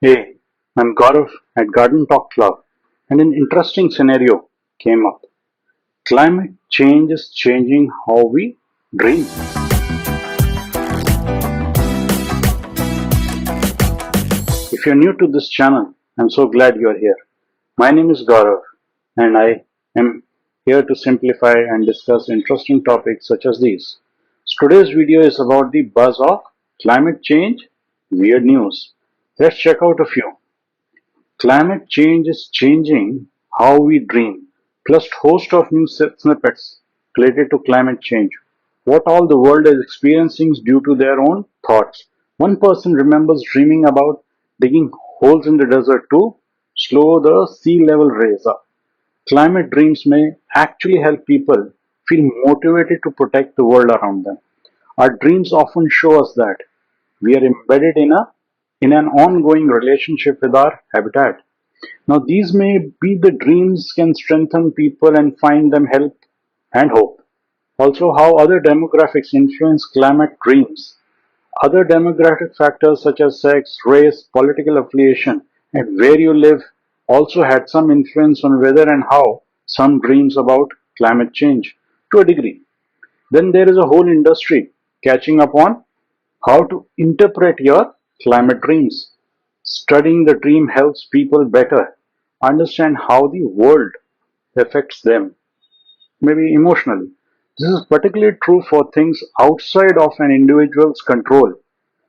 Hey, I'm Gaurav at Gardentalkclub, and an interesting scenario came up. Climate change is changing how we dream. If you're new to this channel, I'm so glad you're here. My name is Gaurav, and I am here to simplify and discuss interesting topics such as these. So today's video is about the buzz of climate change, weird news. Let's check out a few. Climate change is changing how we dream, plus host of new snippets related to climate change. What all the world is experiencing due to their own thoughts. One person remembers dreaming about digging holes in the desert to slow the sea level rise up. Climate dreams may actually help people feel motivated to protect the world around them. Our dreams often show us that we are embedded in an ongoing relationship with our habitat. Now, these may be the dreams can strengthen people and find them help and hope. Also, how other demographics influence climate dreams. Other demographic factors such as sex, race, political affiliation, and where you live also had some influence on whether and how some dreams about climate change to a degree. Then there is a whole industry catching up on how to interpret your climate dreams. Studying the dream helps people better understand how the world affects them, maybe emotionally. This is particularly true for things outside of an individual's control,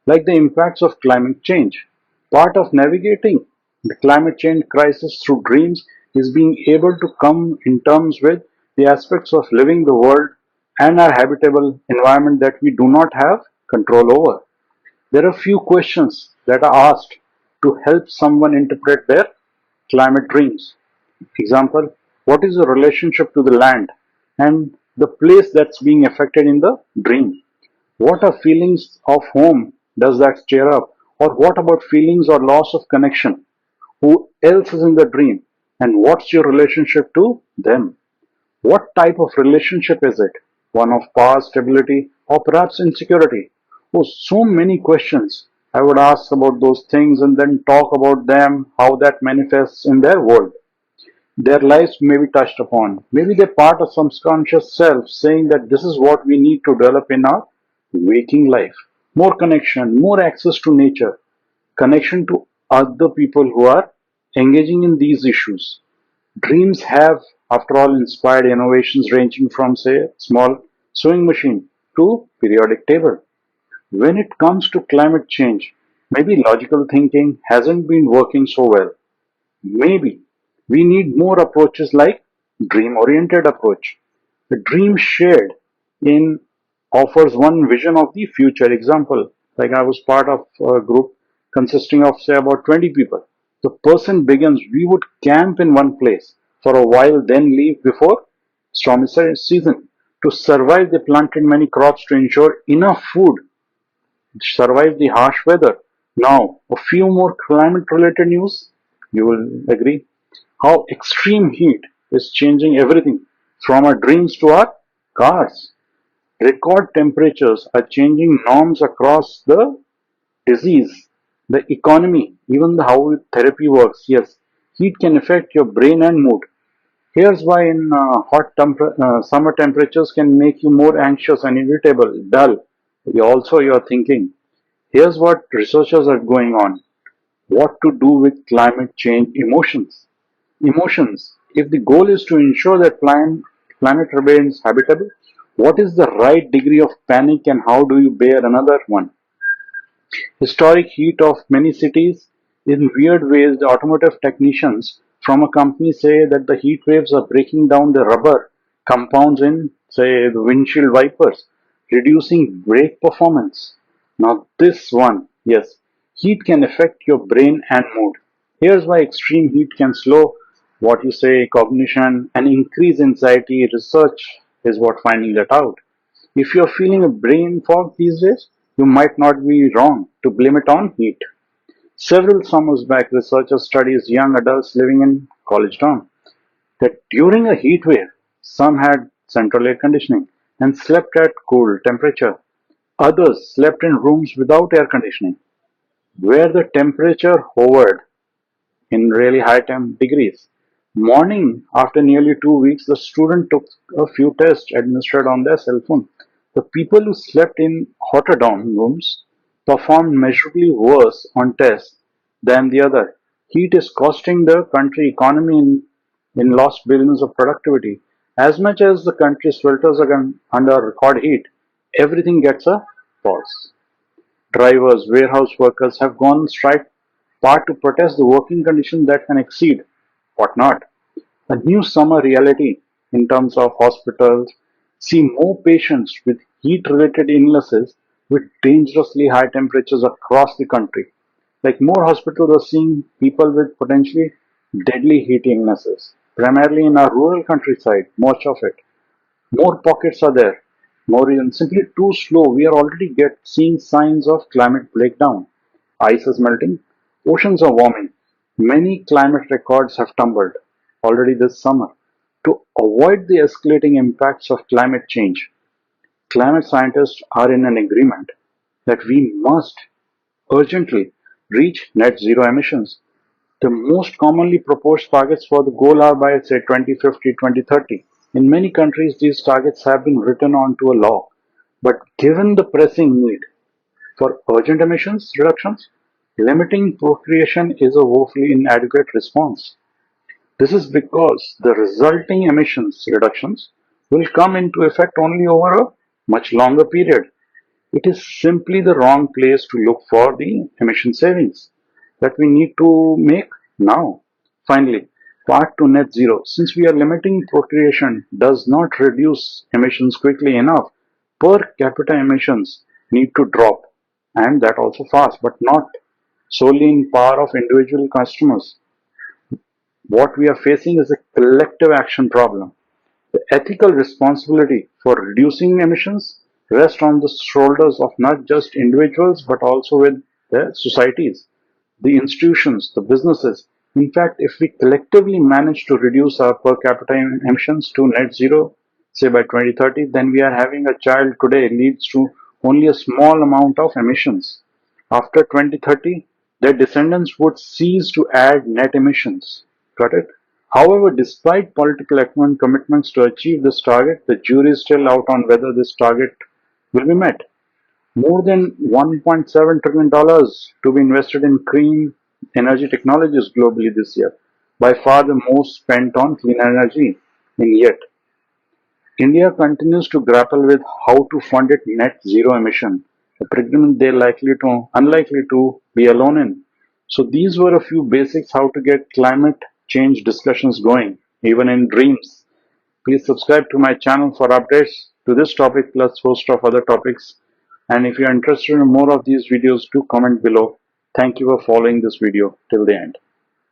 like the impacts of climate change. Part of navigating the climate change crisis through dreams is being able to come in terms with the aspects of living the world and our habitable environment that we do not have control over. There are few questions that are asked to help someone interpret their climate dreams. Example, what is the relationship to the land and the place that's being affected in the dream? What are feelings of home does that stir up? Or what about feelings or loss of connection? Who else is in the dream? And what's your relationship to them? What type of relationship is it? One of power, stability, or perhaps insecurity? Oh, so many questions. I would ask about those things and then talk about them, how that manifests in their world. Their lives may be touched upon. Maybe they're part of some subconscious self saying that this is what we need to develop in our waking life. More connection, more access to nature, connection to other people who are engaging in these issues. Dreams have, after all, inspired innovations ranging from, say, small sewing machine to periodic table. When it comes to climate change, maybe logical thinking hasn't been working so well. Maybe we need more approaches like dream-oriented approach. The dream shared in offers one vision of the future. Example, like I was part of a group consisting of say about 20 people. The person begins, we would camp in one place for a while, then leave before stormy season. To survive, they planted many crops to ensure enough food to survive the harsh weather. Now, a few more climate related news. You will agree how extreme heat is changing everything from our dreams to our cars. Record temperatures are changing norms across the disease, the economy, even the how therapy works. Yes, heat can affect your brain and mood. Here's why in summer temperatures can make you more anxious and irritable, dull. Also, you're thinking. Here's what researchers are going on. What to do with climate change emotions. Emotions. If the goal is to ensure that planet remains habitable, what is the right degree of panic and how do you bear another one? Historic heat of many cities. In weird ways, the automotive technicians from a company say that the heat waves are breaking down the rubber compounds in, say, the windshield wipers, reducing brake performance. Now, this one, yes, heat can affect your brain and mood. Here's why extreme heat can slow what you say cognition and increase anxiety. Research is what finding that out. If you're feeling a brain fog these days, you might not be wrong to blame it on heat. Several summers back, researchers studied young adults living in college dorm that during a heat wave, some had central air conditioning and slept at cool temperature. Others slept in rooms without air conditioning. where the temperature hovered in really high temp degrees. Morning, after nearly 2 weeks, the student took a few tests administered on their cell phone. The people who slept in hotter dorm rooms performed measurably worse on tests than the other. Heat is costing the country economy in lost billions of productivity. As much as the country's filters are under record heat, everything gets a pause. Drivers, warehouse workers have gone on strike part to protest the working conditions that can exceed what not. A new summer reality in terms of hospitals see more patients with heat related illnesses with dangerously high temperatures across the country. Like more hospitals are seeing people with potentially deadly heat illnesses, primarily in our rural countryside, much of it. More pockets are there. More regions simply too slow. We are already seeing signs of climate breakdown. Ice is melting. Oceans are warming. Many climate records have tumbled already this summer. To avoid the escalating impacts of climate change, climate scientists are in an agreement that we must urgently reach net zero emissions. The most commonly proposed targets for the goal are by, say, 2050, 2030. In many countries, these targets have been written onto a law. But given the pressing need for urgent emissions reductions, limiting procreation is a woefully inadequate response. This is because the resulting emissions reductions will come into effect only over a much longer period. It is simply the wrong place to look for the emission savings that we need to make now. Finally, part to net zero. Since we are limiting procreation does not reduce emissions quickly enough, per capita emissions need to drop, and that also fast, but not solely in power of individual customers. What we are facing is a collective action problem. The ethical responsibility for reducing emissions rests on the shoulders of not just individuals but also with the societies, the institutions, the businesses. In fact, if we collectively manage to reduce our per capita emissions to net zero, say by 2030, then we are having a child today leads to only a small amount of emissions. After 2030, their descendants would cease to add net emissions. Got it? However, despite political commitments to achieve this target, the jury is still out on whether this target will be met. More than $1.7 trillion dollars to be invested in clean energy technologies globally this year, by far the most spent on clean energy in yet. India continues to grapple with how to fund its net zero emission, a predicament they're unlikely to be alone in. So these were a few basics how to get climate change discussions going, even in dreams. Please subscribe to my channel for updates to this topic plus host of other topics. And if you are interested in more of these videos, do comment below. Thank you for following this video till the end.